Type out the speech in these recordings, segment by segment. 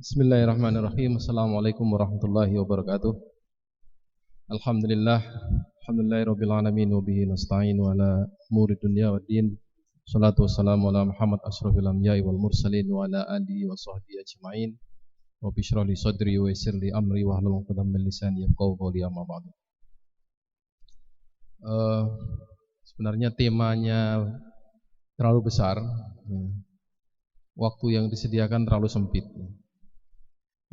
Bismillahirrahmanirrahim. Assalamualaikum warahmatullahi wabarakatuh. Alhamdulillah, alhamdulillahirabbil alamin wa bihi nasta'in ala umuri dunya waddin. Shalatu wassalamu ala Muhammad asyrafil anbiya'i wal mursalin wa ala alihi wa sahbihi ajma'in. Rabbi shrah li sadri wa yassir li amri wa hlul 'uqdatam min lisani yafqahu qawli, amma ba'du. Sebenarnya temanya terlalu besar. Waktu yang disediakan terlalu sempit.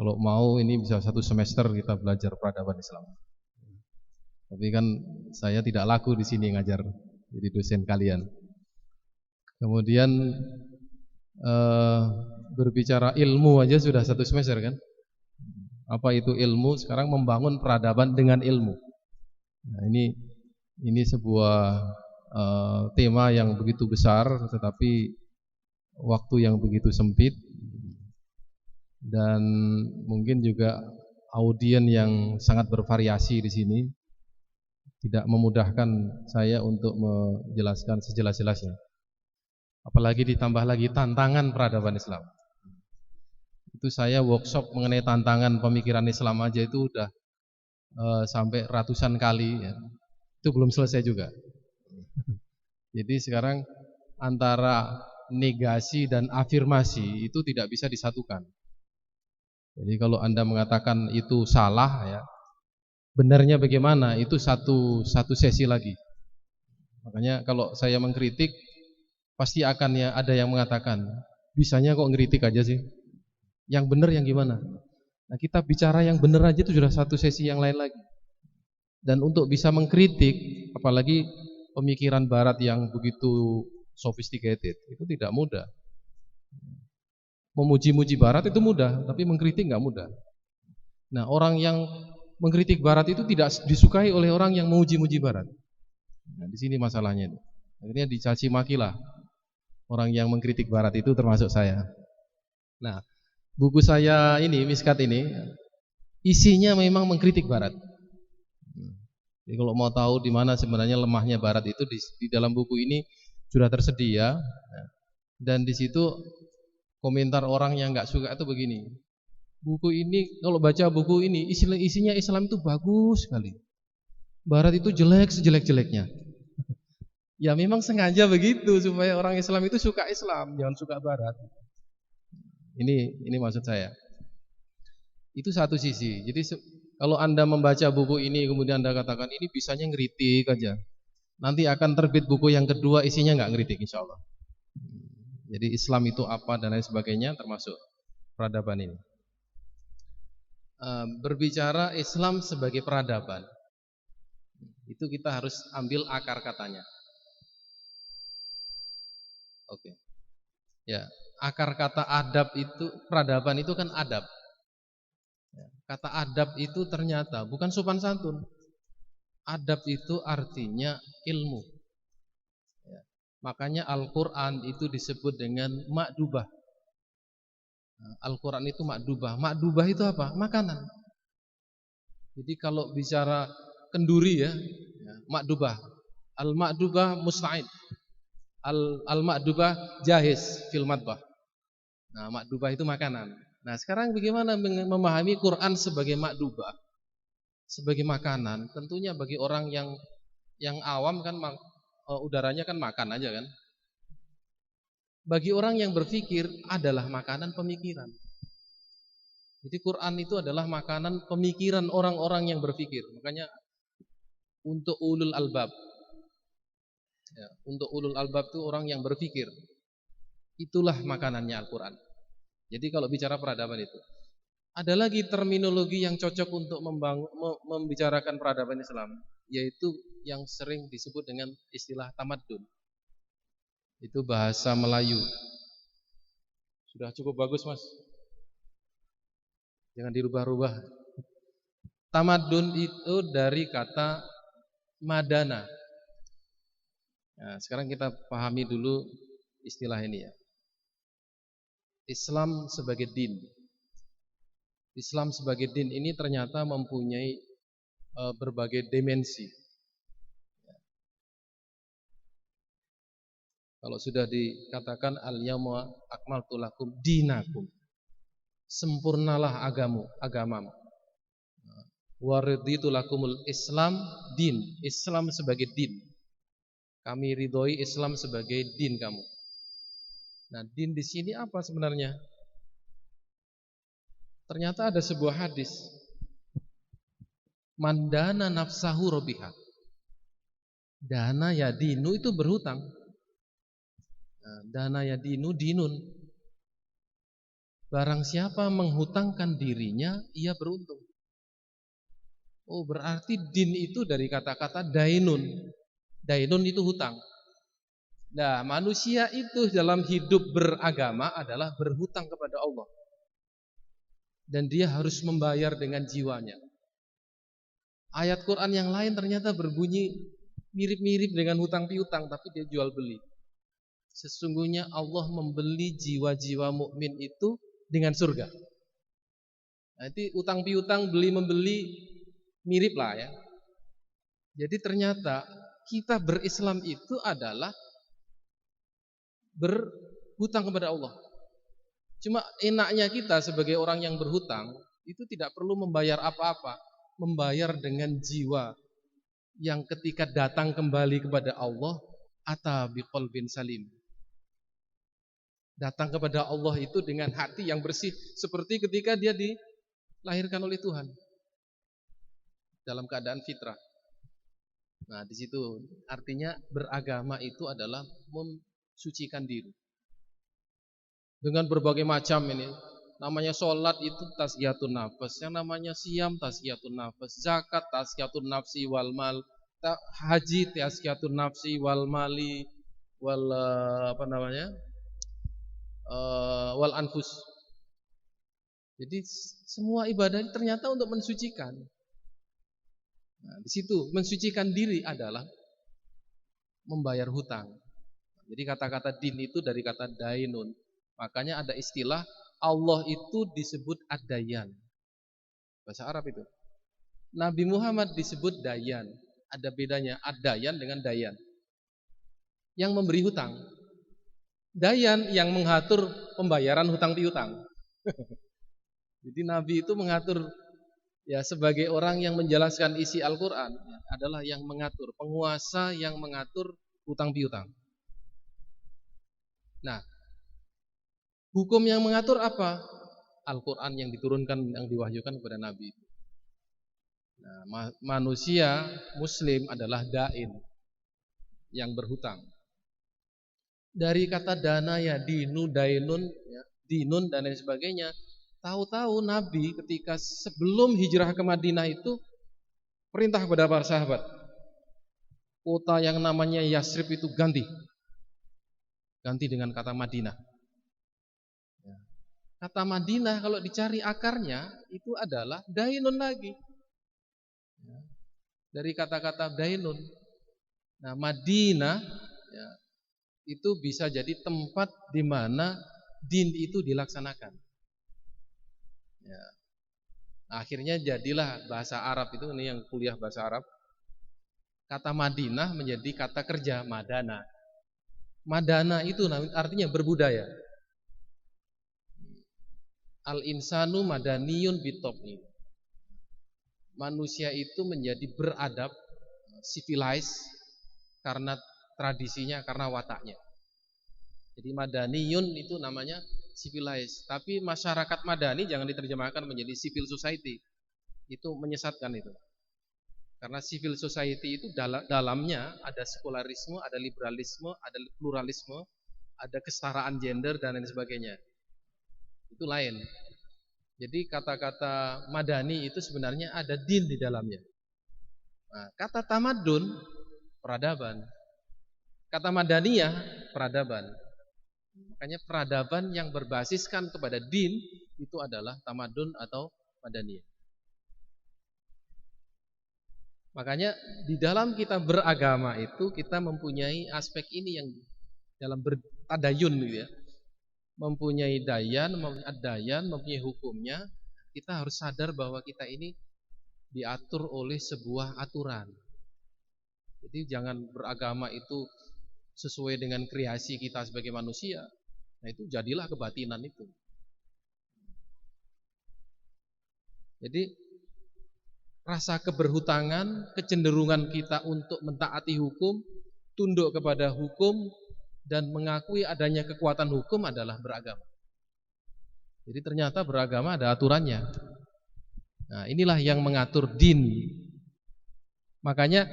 Kalau mau ini bisa 1 semester kita belajar peradaban Islam. Tapi kan saya tidak laku di sini ngajar, jadi dosen kalian. Kemudian berbicara ilmu aja sudah 1 semester kan? Apa itu ilmu? Sekarang membangun peradaban dengan ilmu. Nah, ini sebuah tema yang begitu besar, tetapi waktu yang begitu sempit. Dan mungkin juga audien yang sangat bervariasi di sini tidak memudahkan saya untuk menjelaskan sejelas-jelasnya. Apalagi ditambah lagi tantangan peradaban Islam. Itu saya workshop mengenai tantangan pemikiran Islam aja itu udah sampai ratusan kali ya. Itu belum selesai juga. Jadi sekarang antara negasi dan afirmasi itu tidak bisa disatukan. Jadi kalau Anda mengatakan itu salah ya, benarnya bagaimana? Itu satu sesi lagi. Makanya kalau saya mengkritik pasti akan ya ada yang mengatakan, bisanya kok ngeritik aja sih? Yang benar yang gimana? Nah, kita bicara yang benar aja itu sudah 1 sesi yang lain lagi. Dan untuk bisa mengkritik, apalagi pemikiran barat yang begitu sophisticated, itu tidak mudah. Memuji-muji barat itu mudah, tapi mengkritik enggak mudah. Nah, orang yang mengkritik barat itu tidak disukai oleh orang yang memuji-muji barat. Nah, di sini masalahnya. Akhirnya dicaci makilah orang yang mengkritik barat, itu termasuk saya. Nah, buku saya ini, Miskat ini, isinya memang mengkritik barat. Jadi kalau mau tahu di mana sebenarnya lemahnya barat itu di dalam buku ini sudah tersedia. Dan di situ komentar orang yang enggak suka itu begini. Buku ini, kalau baca buku ini, isinya Islam itu bagus sekali. Barat itu jelek sejelek-jeleknya. Ya memang sengaja begitu supaya orang Islam itu suka Islam, jangan suka barat. Ini maksud saya. Itu satu sisi. Jadi kalau Anda membaca buku ini kemudian Anda katakan ini bisanya ngeritik aja. Nanti akan terbit buku yang kedua isinya enggak ngeritik insyaallah. Jadi Islam itu apa dan lain sebagainya termasuk peradaban ini. Berbicara Islam sebagai peradaban, itu kita harus ambil akar katanya. Oke. Ya, akar kata adab itu, peradaban itu kan adab. Kata adab itu ternyata bukan sopan santun. Adab itu artinya ilmu. Makanya Al-Quran itu disebut dengan ma'dubah. Al-Quran itu ma'dubah. Ma'dubah itu apa? Makanan. Jadi kalau bicara kenduri ya ma'dubah. Al-ma'dubah musta'id. Al-ma'dubah jahiz fil madbah. Nah, ma'dubah itu makanan. Nah, sekarang bagaimana memahami Quran sebagai ma'dubah? Sebagai makanan, tentunya bagi orang yang awam kan udaranya kan makan aja kan. Bagi orang yang berpikir adalah makanan pemikiran. Jadi Quran itu adalah makanan pemikiran orang-orang yang berpikir. Makanya untuk ulul albab. Ya, untuk ulul albab itu orang yang berpikir. Itulah makanannya Al-Quran. Jadi kalau bicara peradaban itu, ada lagi terminologi yang cocok untuk membicarakan peradaban Islam, yaitu yang sering disebut dengan istilah tamaddun. Itu bahasa Melayu. Sudah cukup bagus, Mas. Jangan dirubah-rubah. Tamaddun itu dari kata madana. Nah, sekarang kita pahami dulu istilah ini ya. Islam sebagai din. Islam sebagai din ini ternyata mempunyai berbagai dimensi. Kalau sudah dikatakan al-yauma akmaltu lakum dinakum. sempurnalah agamamu. Wa raditu lakumul Islam din, Islam sebagai din. Kami ridhoi Islam sebagai din kamu. Nah, din di sini apa sebenarnya? Ternyata ada sebuah hadis. Mandana nafsahu robiha. Dana ya dinu itu berhutang. Nah, dana ya dinu dinun. Barang siapa menghutangkan dirinya, ia beruntung. Oh, berarti din itu dari kata-kata dainun. Dainun itu hutang. Nah, manusia itu dalam hidup beragama adalah berhutang kepada Allah. Dan dia harus membayar dengan jiwanya. Ayat Quran yang lain ternyata berbunyi mirip-mirip dengan hutang piutang, tapi dia jual beli. Sesungguhnya Allah membeli jiwa-jiwa mukmin itu dengan surga. Nanti utang piutang, beli membeli mirip lah ya. Jadi ternyata kita berislam itu adalah berhutang kepada Allah. Cuma enaknya kita sebagai orang yang berhutang itu tidak perlu membayar apa-apa, membayar dengan jiwa yang ketika datang kembali kepada Allah ata biqalbin salim. Datang kepada Allah itu dengan hati yang bersih seperti ketika dia dilahirkan oleh Tuhan dalam keadaan fitrah. Nah, di situ artinya beragama itu adalah mensucikan diri. Dengan berbagai macam ini. Namanya sholat itu tazkiyatun nafas, yang namanya siam tazkiyatun nafas, zakat tazkiyatun nafsi wal mal, haji tazkiyatun nafsi wal mali wal wal anfus. Jadi semua ibadah ini ternyata untuk mensucikan. Nah, di situ mensucikan diri adalah membayar hutang. Jadi kata-kata din itu dari kata dainun. Makanya ada istilah Allah itu disebut ad-dayan. Bahasa Arab itu. Nabi Muhammad disebut dayan. Ada bedanya ad-dayan dengan dayan. Yang memberi hutang. Dayan yang mengatur pembayaran hutang piutang. Jadi Nabi itu mengatur, ya, sebagai orang yang menjelaskan isi Al-Quran, adalah yang mengatur, penguasa yang mengatur hutang piutang. Nah, hukum yang mengatur apa? Al-Quran yang diturunkan, yang diwahyukan kepada Nabi. Nah, manusia Muslim adalah dain, yang berhutang. Dari kata dana ya dinu, dainun, ya, dinun dan lain sebagainya. Tahu-tahu Nabi ketika sebelum hijrah ke Madinah itu perintah kepada para sahabat, kota yang namanya Yasrib itu ganti dengan kata Madinah. Kata Madinah kalau dicari akarnya itu adalah dainun lagi. Dari kata-kata dainun. Nah, Madinah, ya, itu bisa jadi tempat di mana din itu dilaksanakan. Ya. Nah, akhirnya jadilah bahasa Arab itu, ini yang kuliah bahasa Arab. Kata Madinah menjadi kata kerja madana. Madana itu artinya berbudaya. Al-insanu madaniyun bitobni. Manusia itu menjadi beradab, civilized karena tradisinya, karena wataknya. Jadi madaniyun itu namanya civilized. Tapi masyarakat madani jangan diterjemahkan menjadi civil society. Itu menyesatkan itu. Karena civil society itu dalamnya ada sekularisme, ada liberalisme, ada pluralisme, ada kesetaraan gender dan lain sebagainya. Itu lain. Jadi kata-kata madani itu sebenarnya ada din di dalamnya. Nah, kata tamadun peradaban. Kata madaniyah peradaban. Makanya peradaban yang berbasiskan kepada din itu adalah tamadun atau madaniyah. Makanya di dalam kita beragama itu kita mempunyai aspek ini yang dalam bertadayun gitu ya. Mempunyai dayan, mempunyai hukumnya. Kita harus sadar bahwa kita ini diatur oleh sebuah aturan. Jadi jangan beragama itu sesuai dengan kreasi kita sebagai manusia. Nah, itu jadilah kebatinan itu. Jadi rasa keberhutangan, kecenderungan kita untuk mentaati hukum, tunduk kepada hukum, dan mengakui adanya kekuatan hukum adalah beragama. Jadi ternyata beragama ada aturannya. Nah, inilah yang mengatur din. Makanya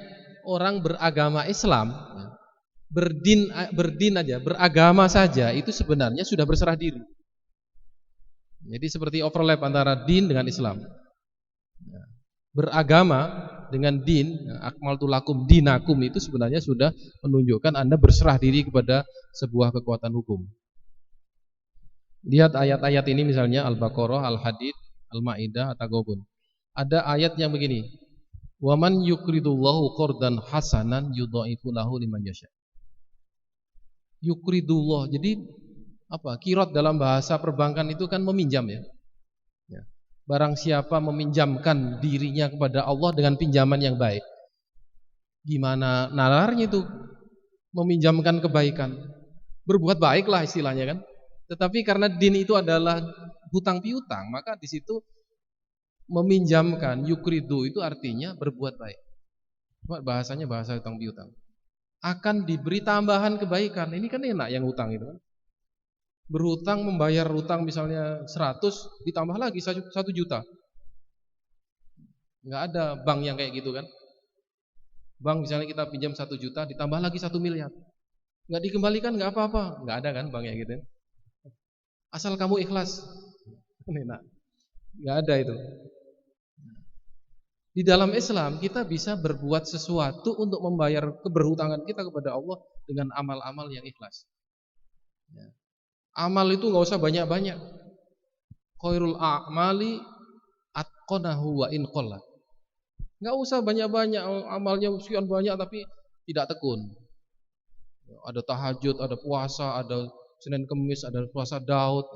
orang beragama Islam, berdin aja, beragama saja itu sebenarnya sudah berserah diri. Jadi seperti overlap antara din dengan Islam. Beragama dengan din, akmaltu lakum dinakum, itu sebenarnya sudah menunjukkan Anda berserah diri kepada sebuah kekuatan hukum. Lihat ayat-ayat ini misalnya Al-Baqarah, Al-Hadid, Al-Maidah, At-Taghabun. Ada ayat yang begini. Wa man yuqridullahu qardan hasanan yudha'ifu lahu liman yasha. Yuqridullah. Jadi apa? Qirad dalam bahasa perbankan itu kan meminjam ya. Barang siapa meminjamkan dirinya kepada Allah dengan pinjaman yang baik. Gimana nalarnya itu? Meminjamkan kebaikan. Berbuat baiklah istilahnya kan. Tetapi karena din itu adalah hutang piutang, maka di situ meminjamkan, yukridu itu artinya berbuat baik. Bahasanya bahasa hutang piutang. Akan diberi tambahan kebaikan. Ini kan enak yang hutang itu kan. Berhutang, membayar hutang misalnya 100, ditambah lagi 1 juta. Enggak ada bank yang kayak gitu kan. Bank misalnya kita pinjam 1 juta, ditambah lagi 1 miliar. Enggak dikembalikan, enggak apa-apa. Enggak ada kan bank yang gitu. Asal kamu ikhlas. Enak. Enggak ada itu. Di dalam Islam kita bisa berbuat sesuatu untuk membayar keberhutangan kita kepada Allah dengan amal-amal yang ikhlas. Ya. Amal itu enggak usah banyak-banyak. Khairul a'mali atqanahu wa in qalla. Enggak usah banyak-banyak, amalnya sekian banyak tapi tidak tekun. Ada tahajud, ada puasa, ada Senin Kemis, ada puasa Daud,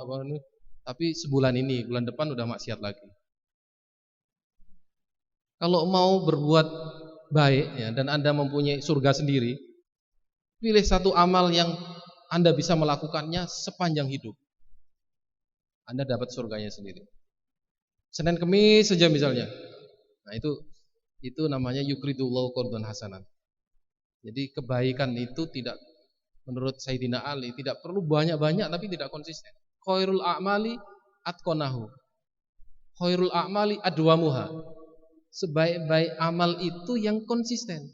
tapi sebulan ini, bulan depan udah maksiat lagi. Kalau mau berbuat baik ya, dan Anda mempunyai surga sendiri, pilih satu amal yang Anda bisa melakukannya sepanjang hidup. Anda dapat surganya sendiri. Senin Kemis saja misalnya. Nah, itu namanya yukridullahu qardan hasanan. Jadi kebaikan itu tidak, menurut Sayyidina Ali, tidak perlu banyak-banyak tapi tidak konsisten. Khairul a'mali atqanahu. Khairul a'mali adwamuha. Sebaik-baik amal itu yang konsisten.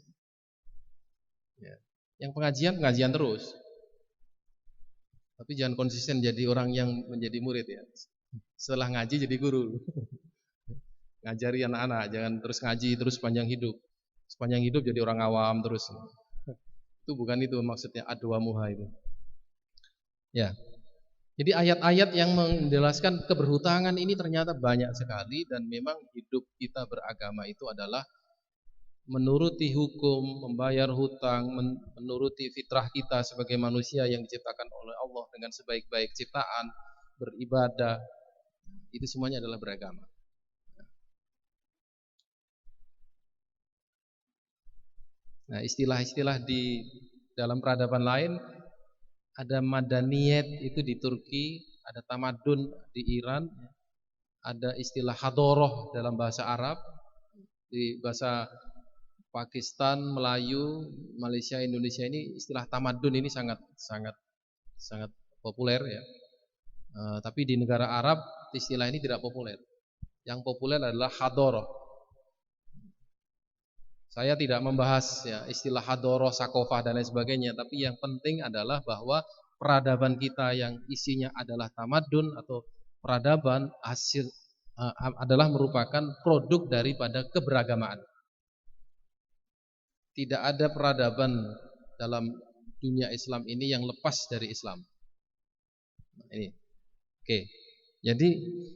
Ya. Yang pengajian terus. Tapi jangan konsisten jadi orang yang menjadi murid ya. Setelah ngaji jadi guru. Ngajari anak-anak, jangan terus ngaji terus sepanjang hidup. Sepanjang hidup jadi orang awam terus. Itu bukan itu maksudnya adwamuha itu. Ya. Jadi ayat-ayat yang menjelaskan keberhutangan ini ternyata banyak sekali, dan memang hidup kita beragama itu adalah menuruti hukum, membayar hutang, menuruti fitrah kita sebagai manusia yang diciptakan oleh Allah dengan sebaik-baik ciptaan, beribadah. Itu semuanya adalah beragama. Nah, istilah-istilah di dalam peradaban lain, ada madaniyat itu di Turki, ada tamadun di Iran, ada istilah hadoroh dalam bahasa Arab, di bahasa Pakistan, Melayu, Malaysia, Indonesia ini istilah tamadun ini sangat populer ya. Tapi di negara Arab istilah ini tidak populer. Yang populer adalah hadoroh. Saya tidak membahas ya istilah hadoroh, sakofah dan lain sebagainya, tapi yang penting adalah bahwa peradaban kita yang isinya adalah tamadun atau peradaban hasil adalah merupakan produk daripada keberagamaan. Tidak ada peradaban dalam dunia Islam ini yang lepas dari Islam. Ini. Oke. Jadi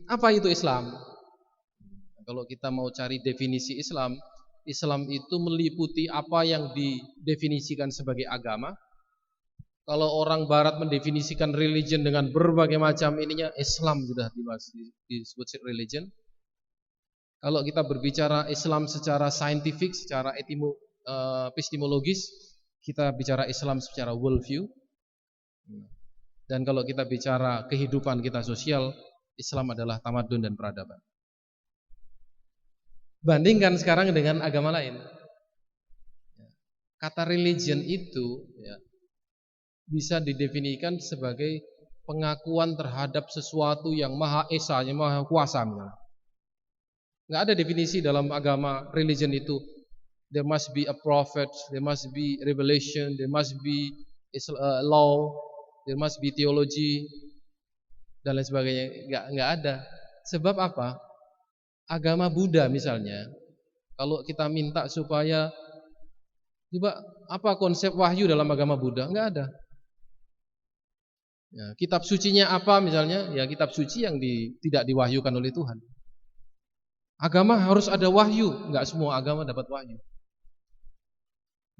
apa itu Islam? Kalau kita mau cari definisi Islam, Islam itu meliputi apa yang didefinisikan sebagai agama. Kalau orang barat mendefinisikan religion dengan berbagai macam ininya, Islam sudah disebut religion. Kalau kita berbicara Islam secara saintifik, secara epistemologis, kita bicara Islam secara worldview. Dan kalau kita bicara kehidupan kita sosial, Islam adalah tamadun dan peradaban. Bandingkan sekarang dengan agama lain. Kata religion itu ya, bisa didefinisikan sebagai pengakuan terhadap sesuatu yang maha esa, yang maha kuasa. Nggak ada definisi dalam agama religion itu. There must be a prophet, there must be revelation, there must be law, there must be theology, dan lain sebagainya. Nggak ada. Sebab apa? Agama Buddha misalnya, kalau kita minta supaya coba apa konsep wahyu dalam agama Buddha? Enggak ada. Ya, kitab sucinya apa misalnya? Ya kitab suci yang tidak diwahyukan oleh Tuhan. Agama harus ada wahyu, enggak semua agama dapat wahyu.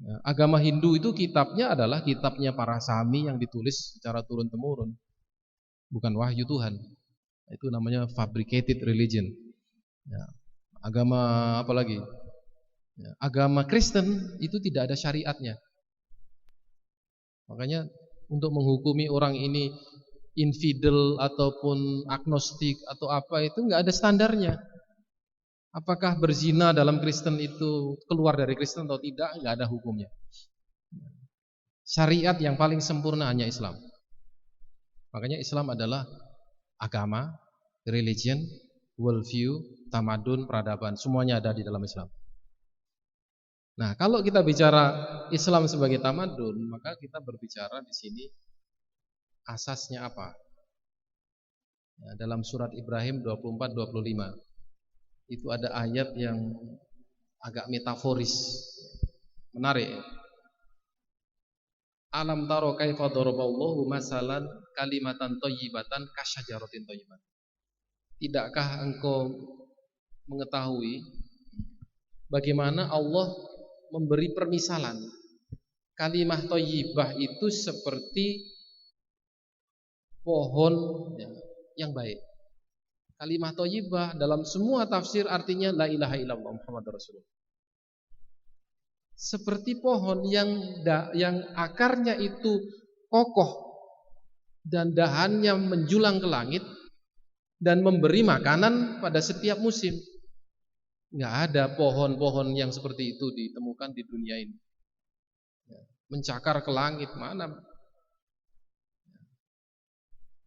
Ya, agama Hindu itu kitabnya adalah kitabnya para sami yang ditulis secara turun-temurun, bukan wahyu Tuhan. Itu namanya fabricated religion. Ya, agama apa lagi? Ya, agama Kristen itu tidak ada syariatnya. Makanya untuk menghukumi orang ini infidel ataupun agnostik atau apa itu nggak ada standarnya. Apakah berzina dalam Kristen itu keluar dari Kristen atau tidak, nggak ada hukumnya. Syariat yang paling sempurna hanya Islam. Makanya Islam adalah agama, religion, worldview, tamadun, peradaban, semuanya ada di dalam Islam. Nah, kalau kita bicara Islam sebagai tamadun, maka kita berbicara di sini asasnya apa? Ya, dalam surat Ibrahim 24-25 itu ada ayat yang agak metaforis, menarik. Alam taro kaifa daraballahu masalan kalimatan thayyibatan kasyajaratin thayyibat. Tidakkah engkau mengetahui bagaimana Allah memberi permisalan kalimah thayyibah itu seperti pohon ya, yang baik. Kalimah thayyibah dalam semua tafsir artinya la ilaha illallah Muhammadur Rasulullah. Seperti pohon yang akarnya itu kokoh dan dahannya menjulang ke langit dan memberi makanan pada setiap musim. Nggak ada pohon-pohon yang seperti itu ditemukan di dunia ini. Mencakar ke langit mana?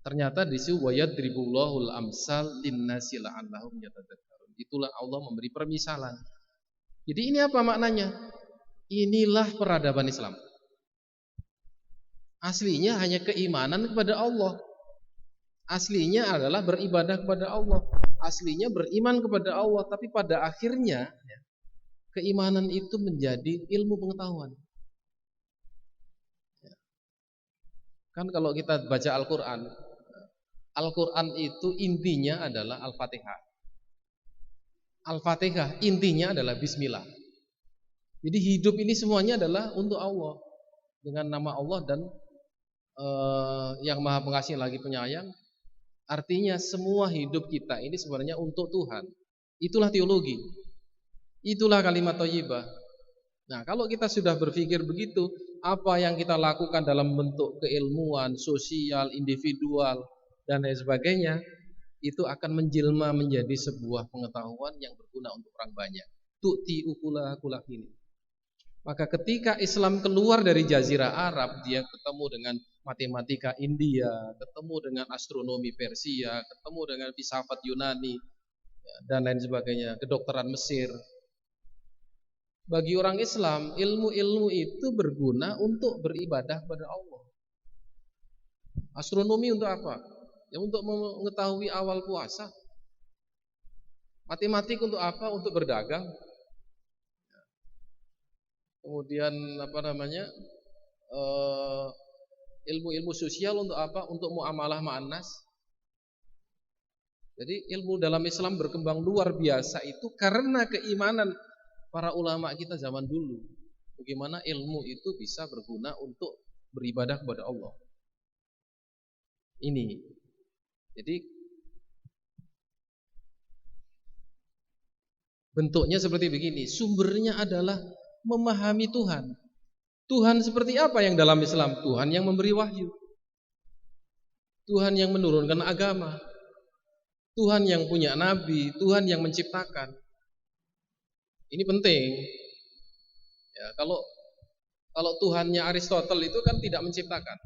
Ternyata di situ wayadribullahul amsal linnasi la'allahum yatadzakkarun. Itulah Allah memberi permisalan. Jadi ini apa maknanya? Inilah peradaban Islam. Aslinya hanya keimanan kepada Allah. Aslinya adalah beribadah kepada Allah. Aslinya beriman kepada Allah. Tapi pada akhirnya keimanan itu menjadi ilmu pengetahuan. Kan kalau kita baca Al-Quran, Al-Quran itu intinya adalah Al-Fatihah. Al-Fatihah intinya adalah Bismillah. Jadi hidup ini semuanya adalah untuk Allah. Dengan nama Allah dan yang maha pengasih lagi penyayang. Artinya semua hidup kita ini sebenarnya untuk Tuhan. Itulah teologi. Itulah kalimat thayyibah. Nah, kalau kita sudah berpikir begitu, apa yang kita lakukan dalam bentuk keilmuan, sosial, individual dan lain sebagainya, itu akan menjelma menjadi sebuah pengetahuan yang berguna untuk orang banyak. Tu'ti ukula ini. Maka ketika Islam keluar dari Jazirah Arab, dia ketemu dengan matematika India, ketemu dengan astronomi Persia, ketemu dengan filsafat Yunani dan lain sebagainya, kedokteran Mesir. Bagi orang Islam, ilmu-ilmu itu berguna untuk beribadah kepada Allah. Astronomi untuk apa? Ya untuk mengetahui awal puasa. Matematik untuk apa? Untuk berdagang. Kemudian ilmu-ilmu sosial untuk apa? Untuk muamalah ma'annas. Jadi ilmu dalam Islam berkembang luar biasa itu karena keimanan para ulama kita zaman dulu. Bagaimana ilmu itu bisa berguna untuk beribadah kepada Allah. Ini. Jadi bentuknya seperti begini. Sumbernya adalah memahami Tuhan. Tuhan seperti apa yang dalam Islam? Tuhan yang memberi wahyu. Tuhan yang menurunkan agama. Tuhan yang punya nabi, Tuhan yang menciptakan. Ini penting. Ya, kalau Tuhannya Aristotle itu kan tidak menciptakan.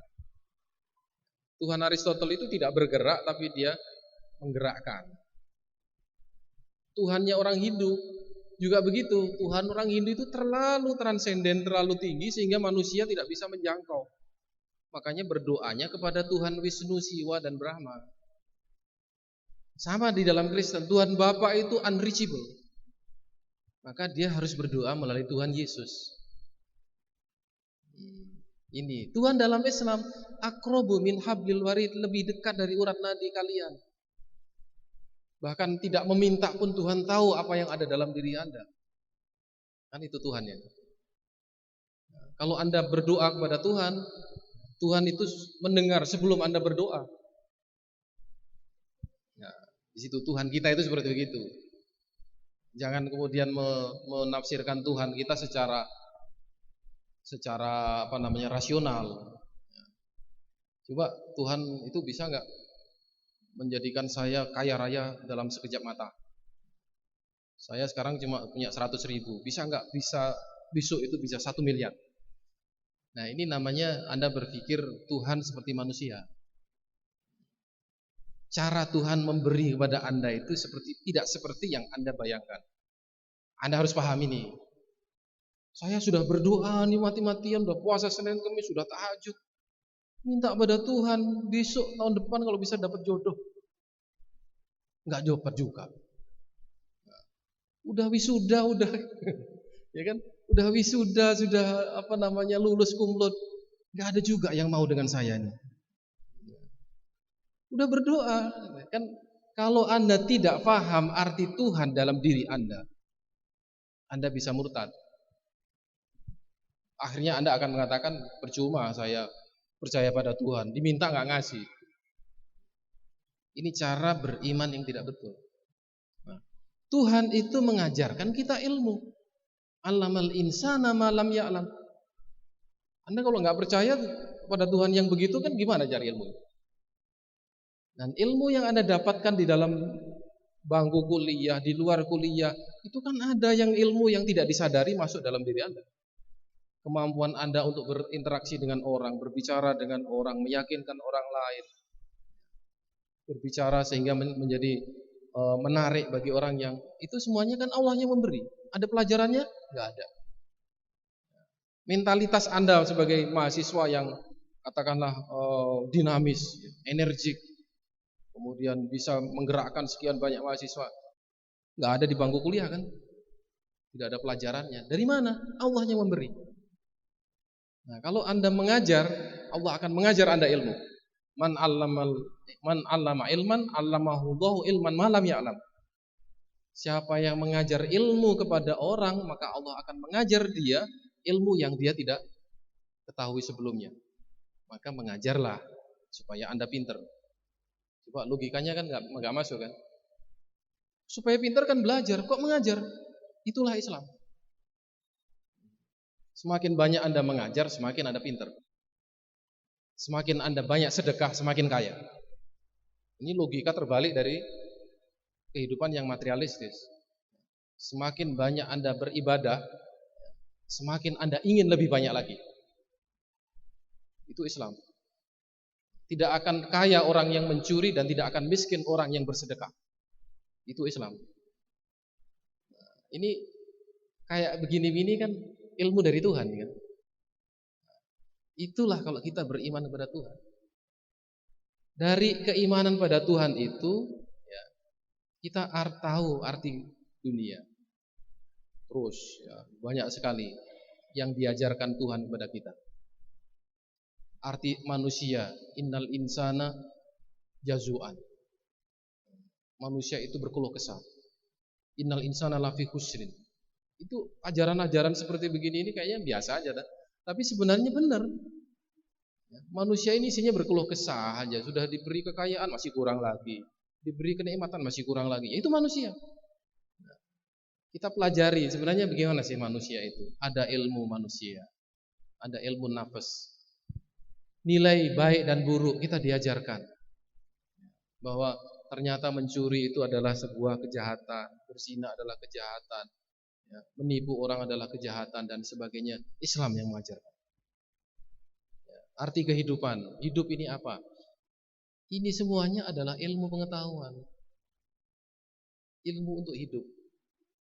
Tuhan Aristotle itu tidak bergerak tapi dia menggerakkan. Tuhannya orang Hindu juga begitu. Tuhan orang Hindu itu terlalu transenden, terlalu tinggi sehingga manusia tidak bisa menjangkau. Makanya berdoanya kepada Tuhan Wisnu, Siwa dan Brahma. Sama di dalam Kristen, Tuhan Bapa itu unreachable. Maka dia harus berdoa melalui Tuhan Yesus. Ini Tuhan dalam Islam aqrabu min hablil warid, lebih dekat dari urat nadi kalian. Bahkan tidak meminta pun Tuhan tahu apa yang ada dalam diri Anda. Kan itu Tuhannya. Nah, kalau Anda berdoa kepada Tuhan, Tuhan itu mendengar sebelum Anda berdoa. Nah, di situ Tuhan kita itu seperti begitu. Jangan kemudian menafsirkan Tuhan kita secara rasional. Coba Tuhan itu bisa nggak menjadikan saya kaya raya dalam sekejap mata? Saya sekarang cuma punya 100.000, bisa nggak bisa besok itu bisa 1 miliar? Nah, ini namanya Anda berpikir Tuhan seperti manusia. Cara Tuhan memberi kepada Anda itu tidak seperti yang Anda bayangkan. Anda harus paham ini. Saya sudah berdoa nih mati-matian, sudah puasa Senin Kamis, sudah tahajud. Minta pada Tuhan besok tahun depan kalau bisa dapat jodoh. Enggak dapat juga. Udah wisuda, udah ya kan? Udah wisuda, sudah lulus kumlot. Enggak ada juga yang mau dengan saya nih. Udah berdoa, kan kalau Anda tidak paham arti Tuhan dalam diri Anda bisa murtad. Akhirnya Anda akan mengatakan percuma saya percaya pada Tuhan, diminta nggak ngasih. Ini cara beriman yang tidak betul. Nah, Tuhan itu mengajarkan kita ilmu. Allamal insana ma lam ya'lam. Anda kalau nggak percaya pada Tuhan yang begitu kan gimana cari ilmu? Dan ilmu yang Anda dapatkan di dalam bangku kuliah, di luar kuliah, itu kan ada yang ilmu yang tidak disadari masuk dalam diri Anda. Kemampuan Anda untuk berinteraksi dengan orang, berbicara dengan orang, meyakinkan orang lain, berbicara sehingga menjadi menarik bagi orang yang itu semuanya kan Allah yang memberi. Ada pelajarannya? Enggak ada. Mentalitas Anda sebagai mahasiswa yang katakanlah dinamis, energik, kemudian bisa menggerakkan sekian banyak mahasiswa, enggak ada di bangku kuliah kan? Tidak ada pelajarannya. Dari mana? Allah yang memberi. Nah, kalau Anda mengajar, Allah akan mengajar Anda ilmu. Man 'allama ilman 'allamahullahu ilman ma lam ya'lam. Siapa yang mengajar ilmu kepada orang, maka Allah akan mengajar dia ilmu yang dia tidak ketahui sebelumnya. Maka mengajarlah supaya Anda pintar. Coba logikanya kan enggak masuk kan? Supaya pintar kan belajar, kok mengajar? Itulah Islam. Semakin banyak Anda mengajar, semakin Anda pintar. Semakin Anda banyak sedekah, semakin kaya. Ini logika terbalik dari kehidupan yang materialistis. Semakin banyak Anda beribadah, semakin Anda ingin lebih banyak lagi. Itu Islam. Tidak akan kaya orang yang mencuri dan tidak akan miskin orang yang bersedekah. Itu Islam. Ini kayak begini-begini kan ilmu dari Tuhan kan. Itulah kalau kita beriman kepada Tuhan. Dari keimanan pada Tuhan itu ya, kita tahu arti dunia. Terus ya, banyak sekali yang diajarkan Tuhan kepada kita. Arti manusia, innal insana jazuan. Manusia itu berkeluh kesah. Innal insana lafi khusrin. Itu ajaran-ajaran seperti begini ini kayaknya biasa aja, tapi sebenarnya benar. Manusia ini isinya berkeluh kesah aja, sudah diberi kekayaan masih kurang lagi, diberi kenikmatan masih kurang lagi. Itu manusia. Kita pelajari sebenarnya bagaimana sih manusia itu. Ada ilmu manusia, ada ilmu nafas, nilai baik dan buruk kita diajarkan. Bahwa ternyata mencuri itu adalah sebuah kejahatan, berzina adalah kejahatan. Ya, menipu orang adalah kejahatan dan sebagainya. Islam yang mengajarkan. Ya, arti kehidupan, hidup ini apa? Ini semuanya adalah ilmu pengetahuan. Ilmu untuk hidup.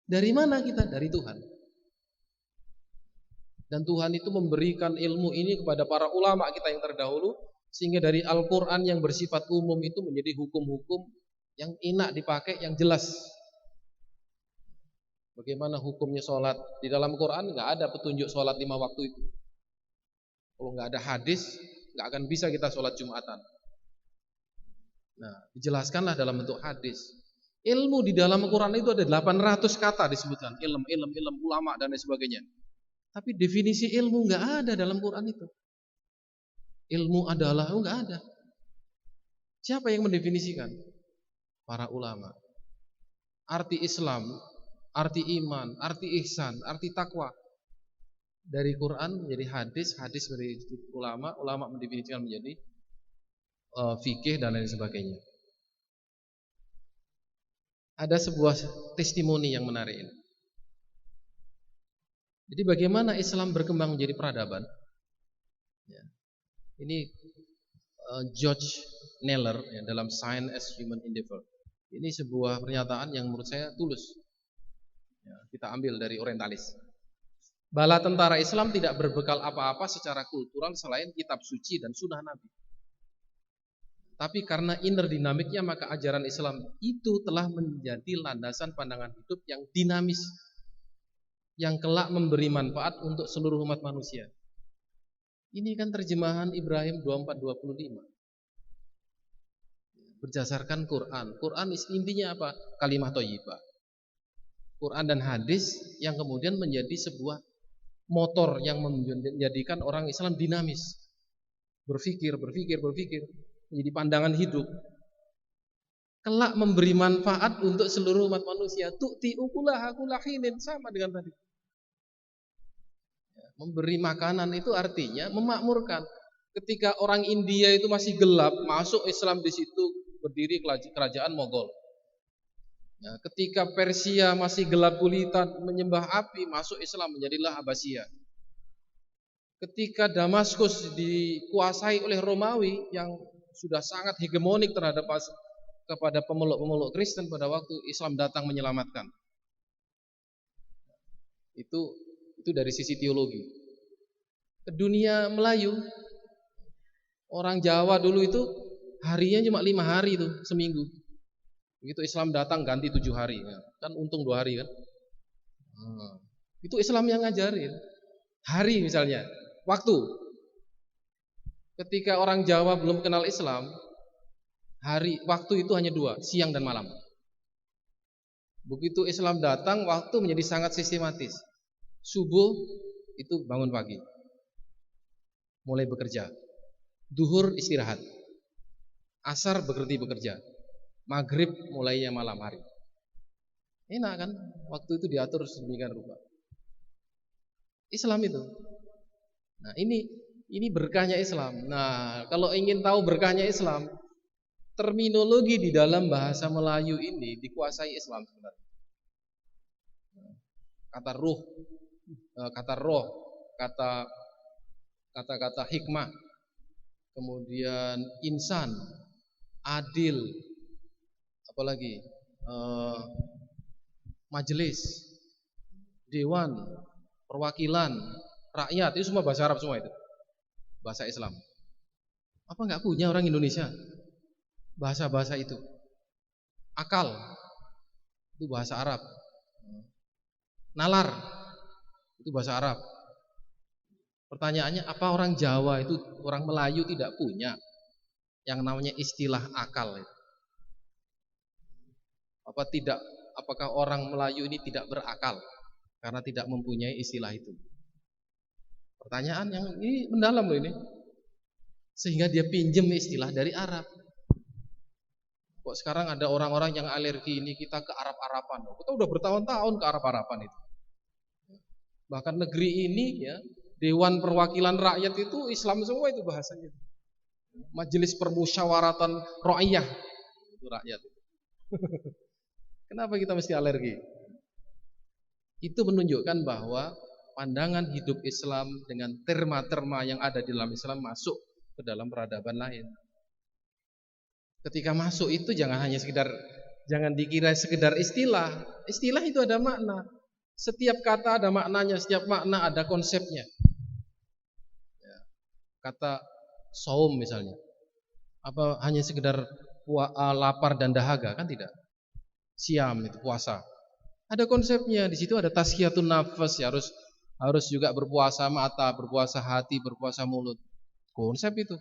Dari mana kita? Dari Tuhan. Dan Tuhan itu memberikan ilmu ini kepada para ulama kita yang terdahulu, sehingga dari Al-Quran yang bersifat umum itu menjadi hukum-hukum yang enak dipakai, yang jelas. Bagaimana hukumnya sholat? Di dalam Quran nggak ada petunjuk sholat 5 waktu itu. Kalau nggak ada hadis, nggak akan bisa kita sholat Jumatan. Nah, dijelaskanlah dalam bentuk hadis. Ilmu di dalam Quran itu ada 800 kata disebutkan, ilmu ulama dan lain sebagainya. Tapi definisi ilmu nggak ada dalam Quran itu. Ilmu adalah nggak ada. Siapa yang mendefinisikan? Para ulama. Arti Islam, arti iman, arti ihsan, arti takwa dari Quran menjadi hadis, hadis dari ulama, ulama mendefinisikan menjadi fikih dan lain sebagainya. Ada sebuah testimoni yang menarik ini. Jadi bagaimana Islam berkembang menjadi peradaban? Ya. Ini George Kneller ya, dalam Science as Human Endeavor. Ini sebuah pernyataan yang menurut saya tulus. Ya, kita ambil dari orientalis. Bala tentara Islam tidak berbekal apa-apa secara kultural selain kitab suci dan sunnah Nabi. Tapi karena inner dinamiknya maka ajaran Islam itu telah menjadi landasan pandangan hidup yang dinamis, yang kelak memberi manfaat untuk seluruh umat manusia. Ini kan terjemahan Ibrahim 24:25. Berdasarkan Quran. Quran intinya apa? Kalimah thayyibah. Quran dan hadis yang kemudian menjadi sebuah motor yang menjadikan orang Islam dinamis. Berpikir, menjadi pandangan hidup. Kelak memberi manfaat untuk seluruh umat manusia. Tu'ti ukulaha kulahinin, sama dengan tadi. Memberi makanan itu artinya memakmurkan. Ketika orang India itu masih gelap, masuk Islam di situ, berdiri kerajaan Mogol. Ya, ketika Persia masih gelap gulita menyembah api, masuk Islam, menjadilah Abbasiyah. Ketika Damaskus dikuasai oleh Romawi yang sudah sangat hegemonik terhadap kepada pemeluk-pemeluk Kristen, pada waktu Islam datang menyelamatkan. Itu dari sisi teologi. Ke dunia Melayu, orang Jawa dulu itu harinya cuma 5 hari itu seminggu. Begitu Islam datang ganti 7 hari, kan untung 2 hari kan. Itu Islam yang ngajarin. Hari misalnya, waktu. Ketika orang Jawa belum kenal Islam, waktu itu hanya 2, siang dan malam. Begitu Islam datang, waktu menjadi sangat sistematis. Subuh itu bangun pagi, mulai bekerja. Duhur istirahat. Asar bekerja. Maghrib mulainya malam hari. Enak kan? Waktu itu diatur sedemikian rupa. Islam itu. Nah, ini berkahnya Islam. Nah, kalau ingin tahu berkahnya Islam, terminologi di dalam bahasa Melayu ini dikuasai Islam sebenarnya. Kata ruh, kata roh, kata-kata hikmah, kemudian insan, adil, apalagi majelis, dewan, perwakilan, rakyat, itu semua bahasa Arab semua itu. Bahasa Islam. Apa enggak punya orang Indonesia bahasa-bahasa itu? Akal, itu bahasa Arab. Nalar, itu bahasa Arab. Pertanyaannya, apa orang Jawa itu, orang Melayu tidak punya yang namanya istilah akal itu? Apakah orang Melayu ini tidak berakal karena tidak mempunyai istilah itu? Pertanyaan yang ini mendalam loh ini. Sehingga dia pinjem istilah dari Arab. Kok sekarang ada orang-orang yang alergi ini, kita ke Arab-Araban. Kita udah bertahun-tahun ke Arab-Araban itu. Bahkan negeri ini ya, Dewan Perwakilan Rakyat itu Islam semua itu bahasanya. Majelis Permusyawaratan Ra'iyah itu rakyat. Kenapa kita mesti alergi? Karena kita tidak Itu menunjukkan bahwa pandangan hidup Islam dengan terma-terma yang ada di dalam Islam masuk ke dalam peradaban lain. Ketika masuk itu jangan dikira sekedar istilah. Istilah itu ada makna. Setiap kata ada maknanya, setiap makna ada konsepnya. Kata saum misalnya, apa hanya sekedar lapar dan dahaga? Kan tidak. Siam itu puasa. Ada konsepnya. Di situ ada tazkiyatun nafas, ya, harus juga berpuasa mata, berpuasa hati, berpuasa mulut. Konsep itu.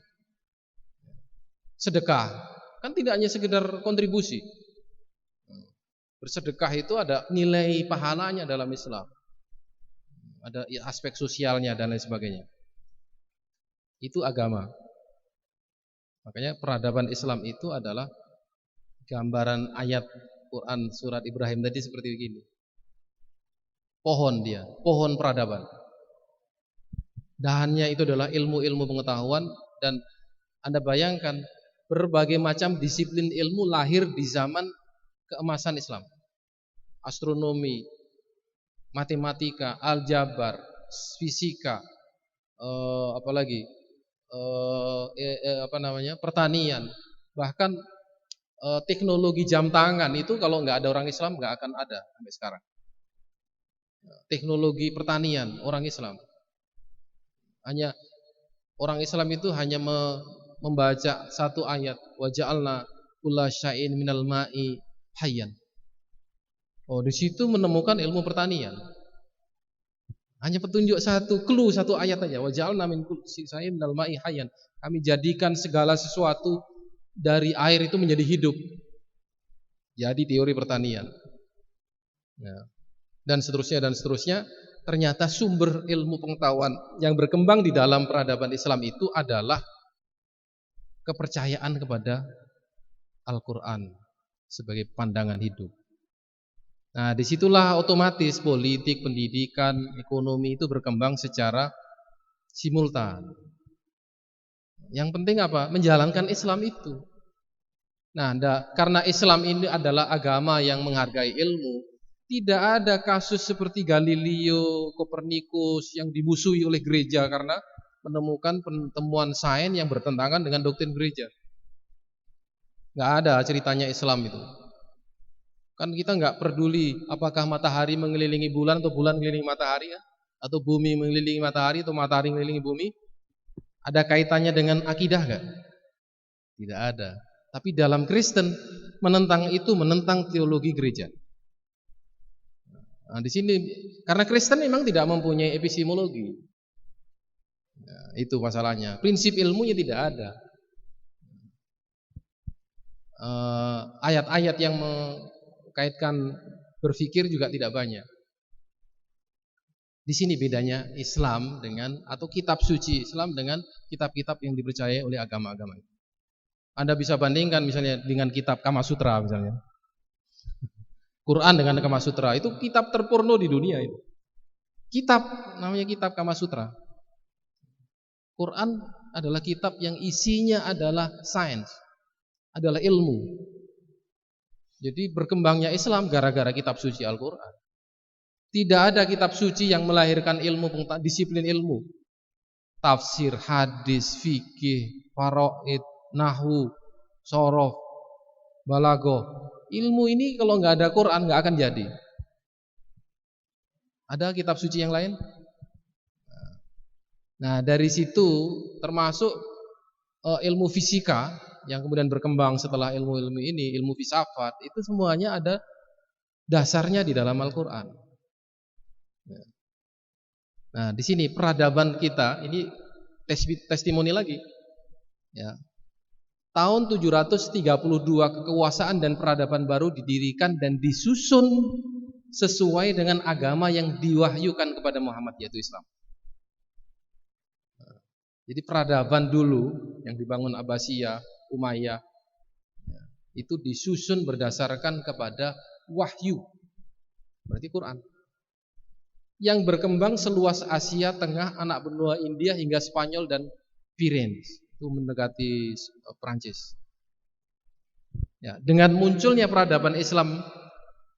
Sedekah kan tidak hanya sekedar kontribusi. Bersedekah itu ada nilai pahalanya dalam Islam. Ada aspek sosialnya dan lain sebagainya. Itu agama. Makanya peradaban Islam itu adalah gambaran ayat Quran surat Ibrahim tadi seperti begini. Pohon peradaban. Dahannya itu adalah ilmu-ilmu pengetahuan, dan Anda bayangkan berbagai macam disiplin ilmu lahir di zaman keemasan Islam. Astronomi, matematika, aljabar, fisika, pertanian, bahkan teknologi jam tangan itu kalau nggak ada orang Islam nggak akan ada sampai sekarang. Teknologi pertanian orang Islam, hanya orang Islam itu hanya membaca satu ayat, wa ja'alna kulla syai'in minal ma'i hayyan. Oh, di situ menemukan ilmu pertanian. Hanya petunjuk satu ayat aja, wa ja'alna min kulli syai'in minal ma'i hayyan. Kami jadikan segala sesuatu dari air itu menjadi hidup. Jadi teori pertanian. Ya. Dan seterusnya. Ternyata sumber ilmu pengetahuan yang berkembang di dalam peradaban Islam itu adalah kepercayaan kepada Al-Quran sebagai pandangan hidup. Nah, disitulah otomatis politik, pendidikan, ekonomi itu berkembang secara simultan. Yang penting apa? Menjalankan Islam itu. Nah, karena Islam ini adalah agama yang menghargai ilmu, tidak ada kasus seperti Galileo, Kopernikus yang dimusuhi oleh gereja karena menemukan penemuan sains yang bertentangan dengan doktrin gereja. Nggak ada ceritanya Islam itu. Kan kita nggak peduli apakah matahari mengelilingi bulan atau bulan mengelilingi matahari, ya? Atau bumi mengelilingi matahari atau matahari mengelilingi bumi. Ada kaitannya dengan akidah nggak? Tidak ada. Tapi dalam Kristen menentang teologi gereja. Nah, di sini karena Kristen memang tidak mempunyai epistemologi. Nah, itu masalahnya. Prinsip ilmunya tidak ada. Ayat-ayat yang mengkaitkan berpikir juga tidak banyak. Di sini bedanya Islam atau kitab suci Islam dengan kitab-kitab yang dipercayai oleh agama-agama. Anda bisa bandingkan misalnya dengan kitab Kama Sutra misalnya. Quran dengan Kama Sutra itu kitab terporno di dunia itu. Namanya kitab Kama Sutra. Quran adalah kitab yang isinya adalah sains, adalah ilmu. Jadi berkembangnya Islam gara-gara kitab suci Al-Quran. Tidak ada kitab suci yang melahirkan disiplin ilmu. Tafsir, hadis, fikih, faraid, nahwu, shorof, balaghah. Ilmu ini kalau nggak ada Quran nggak akan jadi. Ada kitab suci yang lain? Nah, dari situ termasuk ilmu fisika yang kemudian berkembang setelah ilmu-ilmu ini, ilmu filsafat, itu semuanya ada dasarnya di dalam Al-Quran. Nah, di sini peradaban kita ini testimoni lagi. Ya. Tahun 732 kekuasaan dan peradaban baru didirikan dan disusun sesuai dengan agama yang diwahyukan kepada Muhammad, yaitu Islam. Jadi peradaban dulu yang dibangun Abbasiyah, Umayyah, itu disusun berdasarkan kepada wahyu, berarti Quran. Yang berkembang seluas Asia Tengah, anak benua India hingga Spanyol dan Piraeus. Itu mendekati Prancis. Ya, dengan munculnya peradaban Islam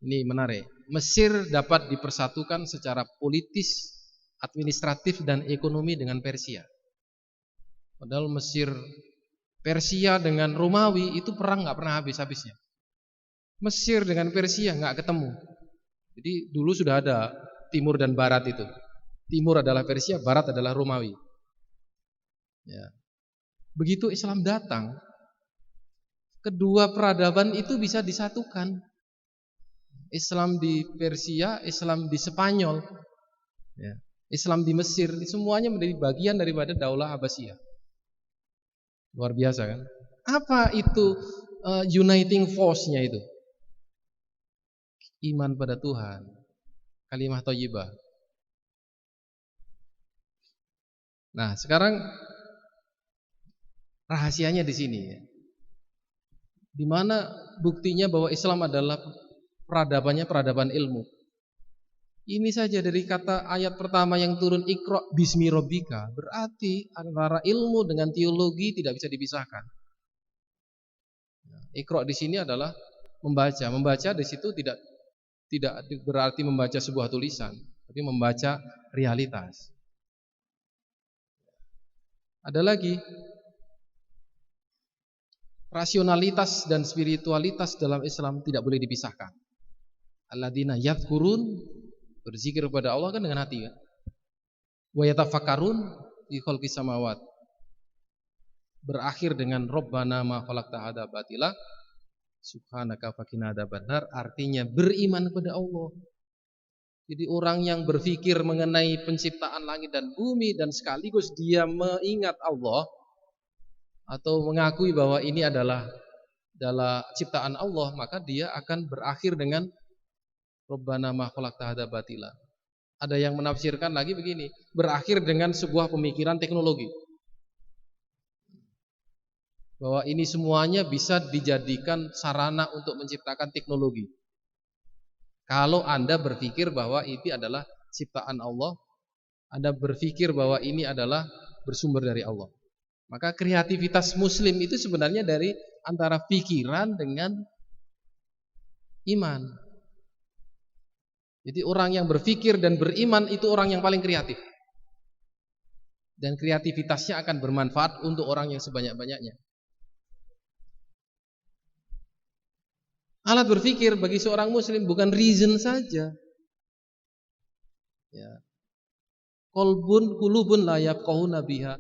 ini menarik. Mesir dapat dipersatukan secara politis, administratif dan ekonomi dengan Persia. Padahal Persia dengan Romawi itu perang nggak pernah habis-habisnya. Mesir dengan Persia nggak ketemu. Jadi dulu sudah ada timur dan barat itu. Timur adalah Persia, barat adalah Romawi. Ya. Begitu Islam datang, kedua peradaban itu bisa disatukan. Islam di Persia, Islam di Spanyol, ya. Islam di Mesir, semuanya menjadi bagian daripada Daulah Abbasiyah. Luar biasa kan? Apa itu uniting force-nya itu? Iman pada Tuhan, kalimah thayyibah. Nah, sekarang rahasianya di sini, ya. Di mana buktinya bahwa Islam adalah peradabannya peradaban ilmu. Ini saja dari kata ayat pertama yang turun, Iqra bismi rabbika, berarti antara ilmu dengan teologi tidak bisa dipisahkan. Iqra di sini adalah membaca. Membaca di situ tidak berarti membaca sebuah tulisan, tapi membaca realitas. Ada lagi, rasionalitas dan spiritualitas dalam Islam tidak boleh dipisahkan. Alladzina yadhkurun, berzikir kepada Allah kan dengan hati kan. Wa yatafakkarun fi khalqis samawat, berakhir dengan Rabbana ma khalaqta hadza batila subhanaka faqina adzabannar, artinya beriman kepada Allah. Jadi orang yang berpikir mengenai penciptaan langit dan bumi dan sekaligus dia mengingat Allah atau mengakui bahwa ini adalah ciptaan Allah, maka dia akan berakhir dengan Rabbana ma khalaqta hadza batila. Ada yang menafsirkan lagi begini, berakhir dengan sebuah pemikiran teknologi. Bahwa ini semuanya bisa dijadikan sarana untuk menciptakan teknologi. Kalau Anda berpikir bahwa ini adalah ciptaan Allah, Anda berpikir bahwa ini adalah bersumber dari Allah, maka kreativitas Muslim itu sebenarnya dari antara pikiran dengan iman. Jadi orang yang berpikir dan beriman itu orang yang paling kreatif. Dan kreativitasnya akan bermanfaat untuk orang yang sebanyak-banyaknya. Alat berpikir bagi seorang muslim bukan reason saja. Ya. Kulubun la yafqahuna biha.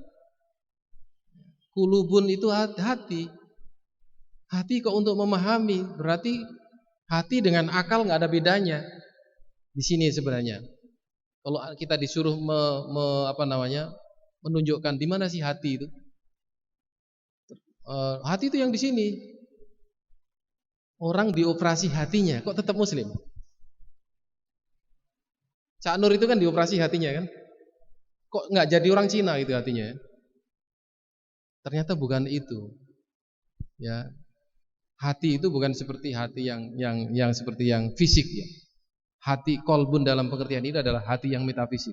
Kulubun itu hati. Hati kok untuk memahami, berarti hati dengan akal nggak ada bedanya. Di sini sebenarnya, kalau kita disuruh menunjukkan di mana sih hati itu, hati itu yang di sini. Orang dioperasi hatinya, kok tetap muslim? Cak Nur itu kan dioperasi hatinya kan, kok nggak jadi orang Cina itu hatinya? Ternyata bukan itu. Ya, hati itu bukan seperti hati yang seperti yang fisik ya. Hati kolbun dalam pengertian ini adalah hati yang metafisik.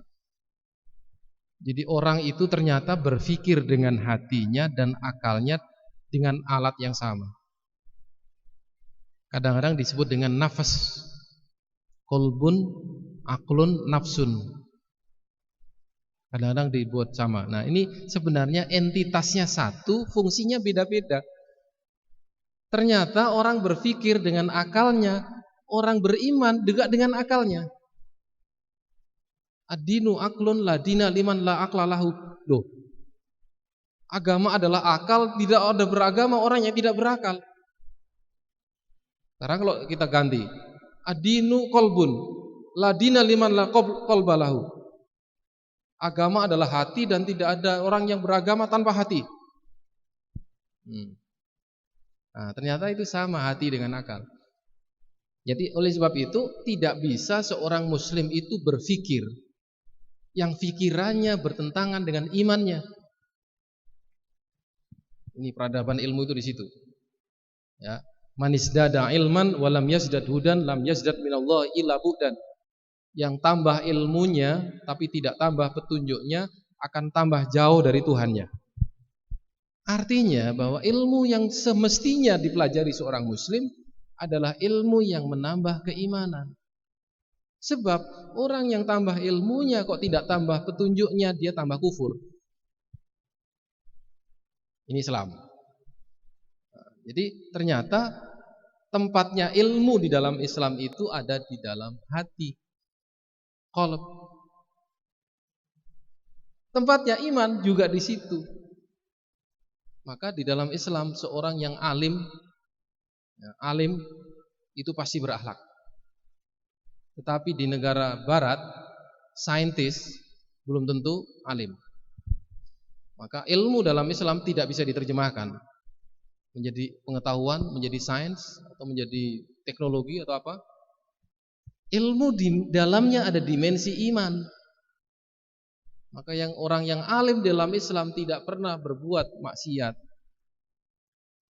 Jadi orang itu ternyata berpikir dengan hatinya dan akalnya dengan alat yang sama. Kadang-kadang disebut dengan nafas. Kolbun, aklun, nafsun. Kadang-kadang dibuat sama. Nah, ini sebenarnya entitasnya satu, fungsinya beda-beda. Ternyata orang berpikir dengan akalnya, orang beriman juga dengan akalnya. Ad-dinu aklun la dina liman la aqla lahu. Loh. Agama adalah akal, tidak ada beragama orang yang tidak berakal. Sekarang kalau kita ganti, ad-dinu qalbun la dina liman la qalba lahu. Agama adalah hati dan tidak ada orang yang beragama tanpa hati. Nah, ternyata itu sama hati dengan akal. Jadi oleh sebab itu tidak bisa seorang muslim itu berpikir yang pikirannya bertentangan dengan imannya. Ini peradaban ilmu itu di situ. Ya, manisdada ilman walam yazdad hudan lam yazdad minallah illa bu'dan. Yang tambah ilmunya tapi tidak tambah petunjuknya akan tambah jauh dari Tuhannya. Artinya bahwa ilmu yang semestinya dipelajari seorang muslim adalah ilmu yang menambah keimanan. Sebab orang yang tambah ilmunya kok tidak tambah petunjuknya, dia tambah kufur. Ini Islam. Jadi ternyata tempatnya ilmu di dalam Islam itu ada di dalam hati, qalb. Tempatnya iman juga di situ. Maka di dalam Islam seorang yang alim, alim itu pasti berakhlak. Tetapi di negara barat, saintis belum tentu alim. Maka ilmu dalam Islam tidak bisa diterjemahkan menjadi pengetahuan, menjadi sains, atau menjadi teknologi atau apa. Ilmu di dalamnya ada dimensi iman. Maka orang yang alim dalam Islam tidak pernah berbuat maksiat.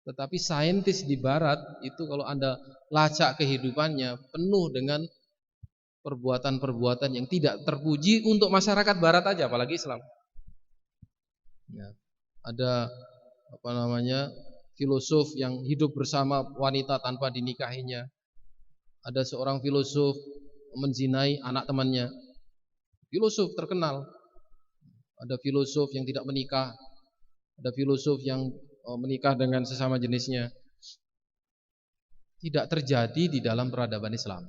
Tetapi saintis di barat itu kalau Anda lacak kehidupannya penuh dengan perbuatan-perbuatan yang tidak terpuji untuk masyarakat barat aja, apalagi Islam. Ya, ada filosof yang hidup bersama wanita tanpa dinikahinya. Ada seorang filosof menzinai anak temannya. Filosof terkenal. Ada filosof yang tidak menikah. Ada filosof yang menikah dengan sesama jenisnya. Tidak terjadi di dalam peradaban Islam.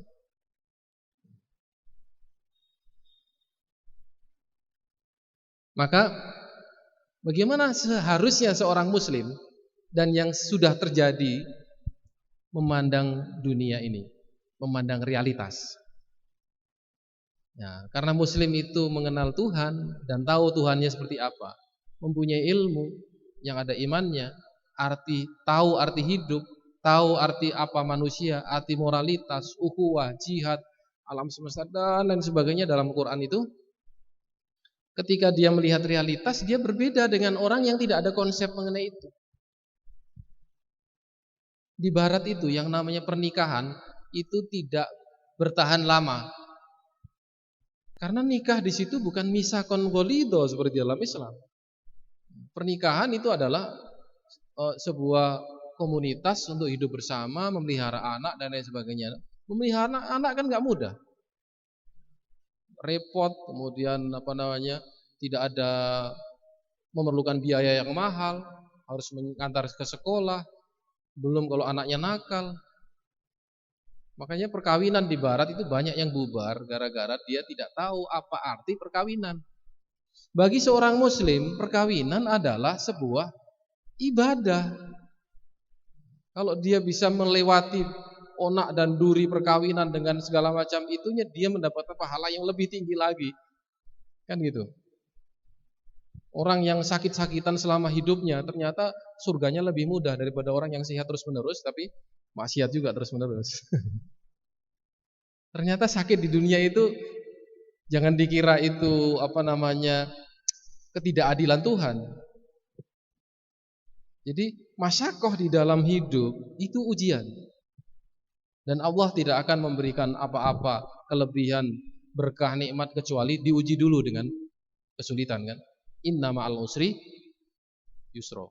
Maka bagaimana seharusnya seorang muslim dan yang sudah terjadi memandang dunia ini, memandang realitas. Ya, karena muslim itu mengenal Tuhan dan tahu Tuhannya seperti apa, mempunyai ilmu yang ada imannya, tahu arti hidup, tahu arti apa manusia, arti moralitas, ukhuwah, jihad, alam semesta dan lain sebagainya dalam Quran itu. Ketika dia melihat realitas, dia berbeda dengan orang yang tidak ada konsep mengenai itu. Di barat itu yang namanya pernikahan itu tidak bertahan lama. Karena nikah di situ bukan misakon golido seperti dalam Islam. Pernikahan itu adalah sebuah komunitas untuk hidup bersama, memelihara anak dan lain sebagainya. Memelihara anak kan nggak mudah. Repot, kemudian tidak ada, memerlukan biaya yang mahal, harus mengantar ke sekolah, belum kalau anaknya nakal. Makanya perkawinan di barat itu banyak yang bubar gara-gara dia tidak tahu apa arti perkawinan. Bagi seorang muslim, perkawinan adalah sebuah ibadah. Kalau dia bisa melewati onak dan duri perkawinan dengan segala macam itunya, dia mendapatkan pahala yang lebih tinggi lagi. Kan gitu. Orang yang sakit-sakitan selama hidupnya ternyata surganya lebih mudah daripada orang yang sehat terus-menerus tapi maksiat juga terus-menerus. Ternyata sakit di dunia itu jangan dikira itu ketidakadilan Tuhan. Jadi masyakoh di dalam hidup itu ujian. Dan Allah tidak akan memberikan apa-apa kelebihan berkah nikmat kecuali diuji dulu dengan kesulitan kan. Inna ma'al usri yusra.